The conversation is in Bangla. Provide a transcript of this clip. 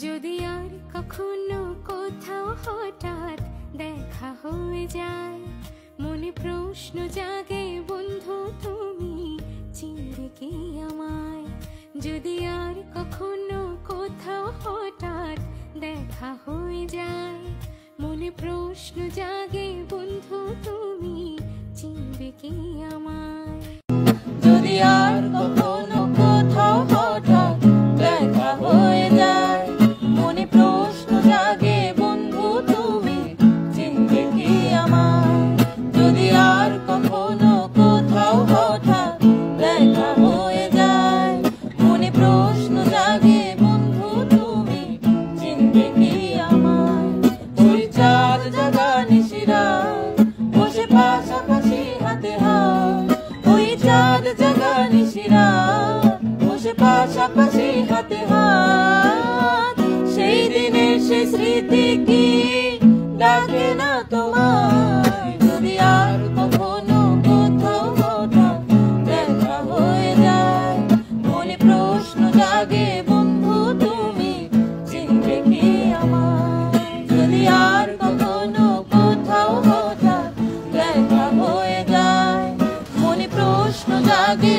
যদি আর কখনো কোথাও হঠাৎ দেখা হয়ে যায়, মনে প্রশ্ন জাগে বন্ধু তুমি চিনবে কি আমায়। যদি আর কখনো কোথাও হঠাৎ দেখা হয়ে যায়, মনে প্রশ্ন জাগে বন্ধু তুমি চিনবে কি আমায়। যদি আর কখনো কোথাও হঠাৎ দেখা হয়ে যায়, মনে প্রশ্ন জাগে বন্ধু তুমি চিনবে কি আমায়। যদি আর কখনো কোথাও হঠাৎ দেখা হয়ে যায়, মনে প্রশ্ন জাগে বন্ধু তুমি চিনবে কি আমায়। ওই চাঁদ জাগা নিশিরাত বসে পাশাপাশি হাতে হাত, ওই চাঁদ জাগা নিশিরাত বসে পাশাপাশি হাতে হাত, সেই দিনের সেই স্মৃতি কি ডাকে না তোমায়। যদি আর কখনো কোথাও হঠাৎ দেখা হয়ে যায়, মনে প্রশ্ন জাগে বন্ধু তুমি চিনবে কি আমায়। যদি আর কখনো কোথাও হঠাৎ দেখা হয়ে যায়, মনে প্রশ্ন জাগে